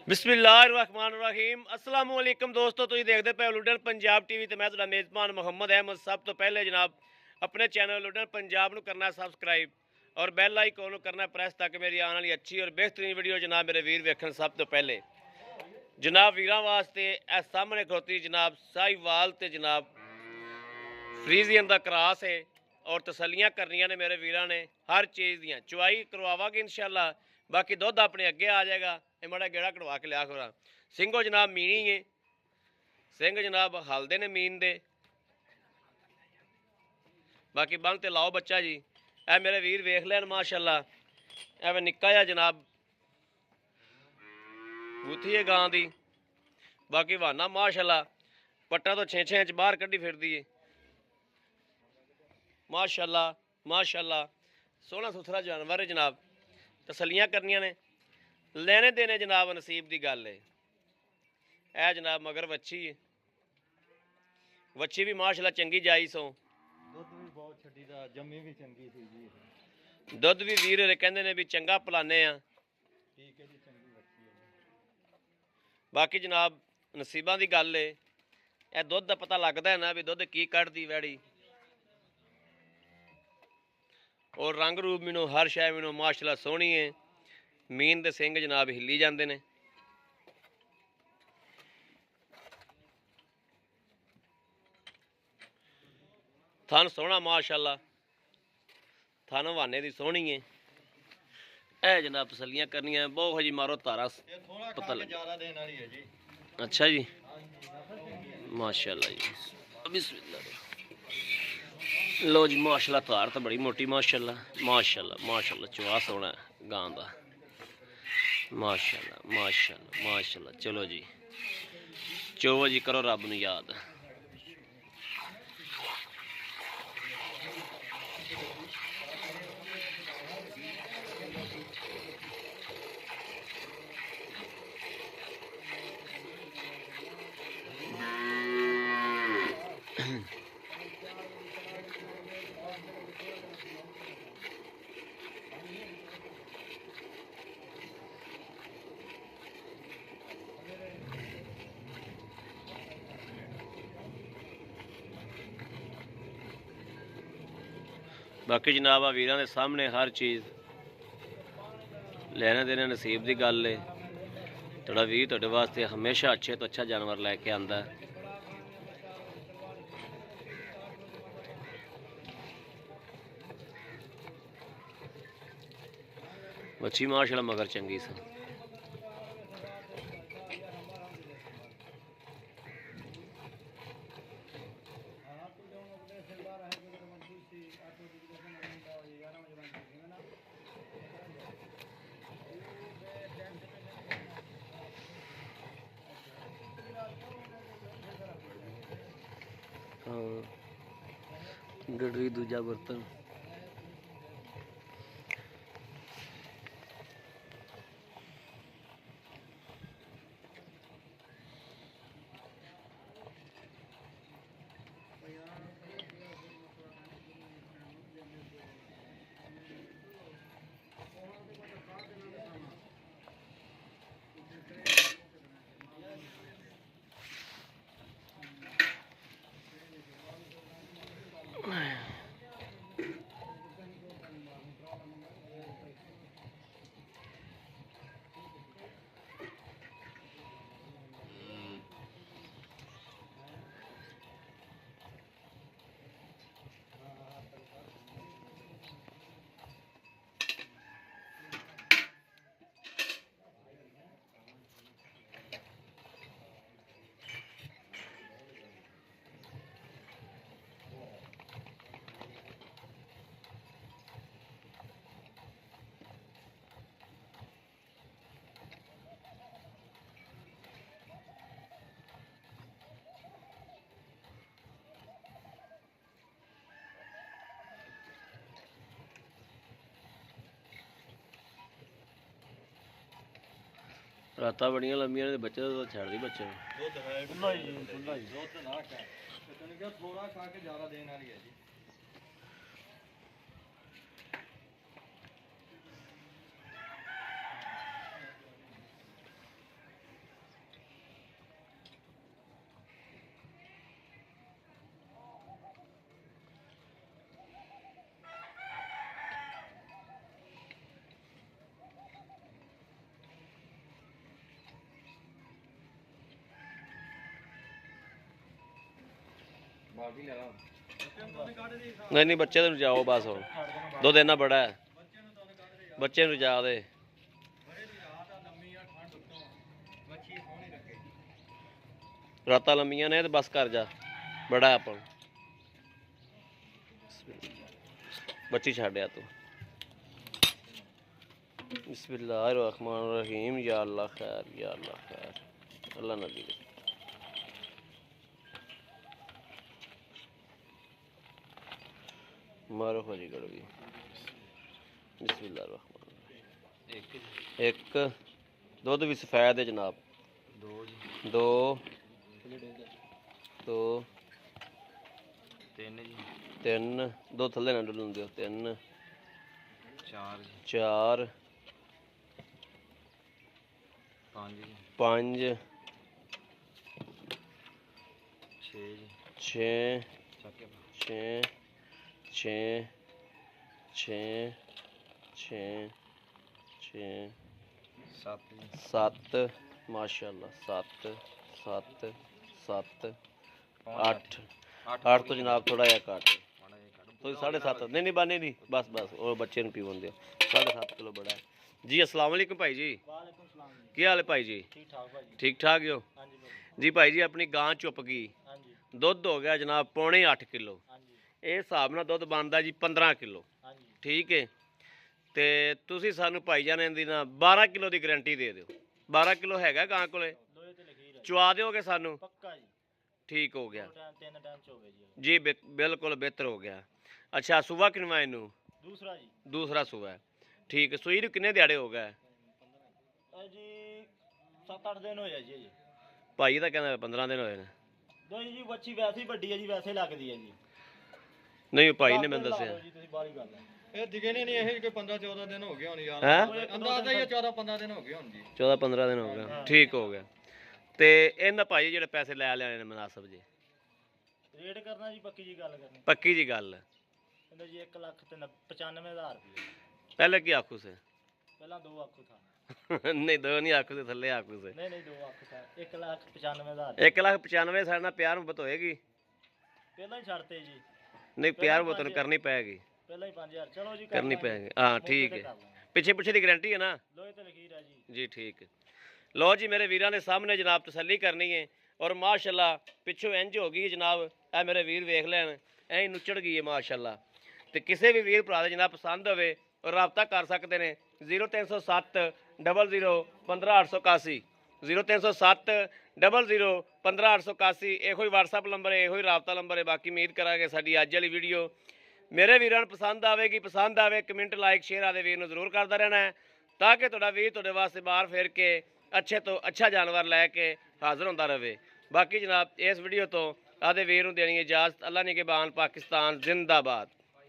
बिस्मिल्लाहिर्रहमानिर्रहीम अस्सलाम वालेकुम दोस्तों, तुम देखते पे लुडन पंजाब टीवी। तो मैं तुहाडा मेज़बान मुहम्मद अहमद। सब तो पहले जनाब अपने चैनल लुडन पंजाब नूं करना सब्सक्राइब और बैल आइकन नूं करना प्रेस, ताकि मेरी आने वाली अच्छी और बेहतरीन वीडियो जनाब मेरे वीर वेखण सब तो पहले। जनाब वीरां वास्ते ए सामने खड़ोती जनाब साहिवाल ते जनाब फ्रीजियन दा क्रॉस है और तसलियां करनियां ने मेरे वीरां ने हर चीज़ दियां। चुआई करवावांगे इंशाअल्लाह, बाकी दुध अपने अगे आ जाएगा। ये माड़ा गेड़ा कटवा के लिया खोरा। सिंघो जनाब मीनी है, सिंह जनाब हलदे ने मीन दे। बाकी बंग ते लाओ बच्चा जी। ए मेरे वीर वेख लैन माशाअल्लाह। एवं निक्का जा जनाब बूथी है गां दी। बाकी वाना माशाअल्लाह पट्टा तो 6-6 इंच बाहर कड्डी फिरदी है माशाअल्लाह माशाअल्लाह। सोहना सुथरा जानवर है जनाब। तसलियां करनियां ने, लेने देने जनाब नसीब की गल है। ए जनाब मगर वच्छी है, वच्छी भी माशाअल्लाह चंगी जाई सो। दुध भी बहुत छड्डी दा, जम्मी भी चंगी सी जी। दुध भी वीर कहंदे ने भी चंगा पिलाने आ। ठीक है जी, चंगी वच्छी है। बाकी जनाब नसीबां दी गल है। ए दुध दा पता लगदा है ना भी दुध की कढ़दी वैड़ी। और रंग रूप मैनू हर शै मैनू माशाअल्लाह सोहनी है। मीन दे सिंग जनाब हिली जाते हैं। थन सोहना माशाअल्लाह, थन हवाने की सोहनी है। ए जनाब तसलियां करनियां बहुत जी, मारो तारा पता लग। अच्छा जी माशाअल्लाह जी, बिस्मिल्लाह। लो जी माशाअल्लाह, तार तो बड़ी मोटी माशाअल्लाह माशाअल्लाह माशाअल्लाह। चुआ सोना है गां दा माशाअल्लाह माशाअल्लाह माशाअल्लाह। चलो जी चोवो जी, करो रब नूं याद। बाकी जनाब आ वीरां दे सामने हर चीज़ लेने देने नसीब की गल है। थोड़ा वीर तुहाडे वास्ते हमेशा अच्छे तो अच्छा जानवर लैके आंदा है। बच्ची माशाअल्लाह मगर चंगी सी। गडरी दूजा बर्तन रातां बड़ियां लंबियां ने, बच्चे तो छड़ दी बच्चे दुध है खुला ही दुध ना खा, तने क्या थोड़ा खा के ज्यादा देने वाली है जी। ਬਾਕੀ ਲੈ ਲਾ ਨਹੀਂ ਨਹੀਂ ਬੱਚੇ ਨੂੰ ਜਾਓ ਬਸ ਹੁਣ ਦੁੱਧ ਇੰਨਾ ਬੜਾ ਹੈ ਬੱਚੇ ਨੂੰ ਜਾ ਦੇ ਰਾਤਾਂ ਲੰਮੀਆਂ ਨੇ ਤੇ ਬਸ ਕਰ ਜਾ ਬੜਾ ਆਪਾਂ ਨੂੰ। ਬੱਚੀ ਛੱਡਿਆ ਤੂੰ बिस्मिल्लाहिर्रहमानिर्रहीम या अल्लाह खैर अल्लाह नबी मारो खोजी करो जी बिस्मिल्लाहिर्रहमानिर्रहीम एक दुध भी सफेद है जनाब दो दो तीन दो थल्ले ना डुलन दियो तीन चार पाँच छे छे छे छे छे छे सत्त माशाअल्लाह सत्त सत्त सत्त अठ अठ तो जनाब थोड़ा जहा घट तो 7.5 नहीं बाने नहीं बस बस और बच्चे ਨੂੰ ਪੀਵਣ ਦਿਓ 7.5 ਕਿਲੋ ਬੜਾ ਹੈ ਜੀ। अस्सलाम वालेकुम भाई जी ਕੀ ਹਾਲ ਹੈ ਭਾਈ ਜੀ ठीक ठाक हो जी भाई जी अपनी गां चुप गई दुध हो गया जनाब 7.5 किलो ਇਹ ਹਿਸਾਬ ਨਾਲ ਦੁੱਧ ਬਣਦਾ ਜੀ 15 ਕਿਲੋ ਠੀਕ ਹੈ ਤੇ ਤੁਸੀਂ ਸਾਨੂੰ ਭਾਈ ਜਾਨ ਦੀ ਨਾ 12 ਕਿਲੋ ਦੀ ਗਾਰੰਟੀ ਦੇ ਦਿਓ 12 ਕਿਲੋ ਹੈਗਾ ਗਾਂ ਕੋਲੇ ਚੁਆ ਦਿਓਗੇ ਸਾਨੂੰ ਪੱਕਾ ਜੀ ठीक हो गया जी बिल्कुल बेहतर हो गया। अच्छा सुबह किनवा इनू दूसरा सुबह ठीक है सूई किन्ने दिहाड़े हो गए जी 7-8 दिन होया जी भाई तो कहना 15 दिन होए ने नहीं जी बच्ची वैसे ही ਵੱਡੀ है जी वैसे लगदी है जी नहीं भाई ने मैंने दसिया जी ਤੁਸੀਂ ਬਾਰੀ ਗੱਲ ਇਹ ਦਿਗੇ ਨੇ ਨਹੀਂ ਇਹ ਕੋਈ 15-14 ਦਿਨ ਹੋ ਗਏ ਹੁਣ ਯਾਰ हैं ਅੰਦਾਜ਼ਾ ਹੀ 14-15 ਦਿਨ ਹੋ ਗਏ ਹੁਣ ਜੀ 14-15 दिन हो गए ठीक हो गया ਤੇ ਇਹਨਾਂ ਭਾਈ ਜਿਹੜੇ ਪੈਸੇ ਲੈ ਲਿਆਣੇ ਨੇ ਮਨਾਸਬ ਜੀ ਰੇਟ ਕਰਨਾ ਜੀ ਪੱਕੀ ਜੀ ਗੱਲ ਕਰਨੀ ਪੱਕੀ ਜੀ ਗੱਲ ਕਹਿੰਦਾ ਜੀ 1,95,000 ਰੁਪਏ ਪਹਿਲੇ ਕੀ ਆਖੂ ਸੇ ਪਹਿਲਾਂ 2 ਆਖੂ ਥਾ ਨਹੀਂ ਦੋ ਨਹੀਂ ਆਖੂ ਸੇ ਥੱਲੇ ਆਖੂ ਸੇ ਨਹੀਂ 2 ਆਖੂ ਥਾ 1,95,000 1,95,000 ਸਾਡੇ ਨਾਲ ਪਿਆਰ ਮੁਹੱਬਤ ਹੋਏਗੀ ਪਹਿਲਾਂ ਹੀ ਛੱਡਤੇ ਜੀ ਨਹੀਂ ਪਿਆਰ ਮੁਹੱਬਤ ਕਰਨੀ ਪੈਗੀ ਪਹਿਲਾਂ ਹੀ 5,000 ਚਲੋ ਜੀ करनी पैगी हाँ ठीक है पिछे पिछे की गारंटी है ना ਲੋਹੇ ਤੇ ਲਕੀਰ ਹੈ ਜੀ ठीक है लो जी मेरे वीरां ने सामने जनाब तसल्ली करनी है और माशाल्लाह पिछों इंज हो गई जनाब ए मेरे वीर वेख लैन ऐ नुचड़ गई है माशाल्लाह तो किसी भी वीर भरा जनाब पसंद होवे और रबता कर सकते हैं 0307 00 15 881 0307 00 15 881 यो WhatsApp नंबर है यो रबता नंबर है। बाकी उम्मीद करांगे साडी अज वाली वीडियो मेरे वीरां नूं पसंद आवेगी पसंद आवे कमेंट लाइक शेयर आदे वीर नूं जरूर करता रहना है ताकि तुहाडा वीर तुहाडे वास्ते बाहर फिर के अच्छे तो अच्छा जानवर लैके हाज़र होंदा रहे। बाकी जनाब इस वीडियो तो आदे वीर नूं देनी इजाज़त। अल्लाह निगहबान पाकिस्तान जिंदाबाद।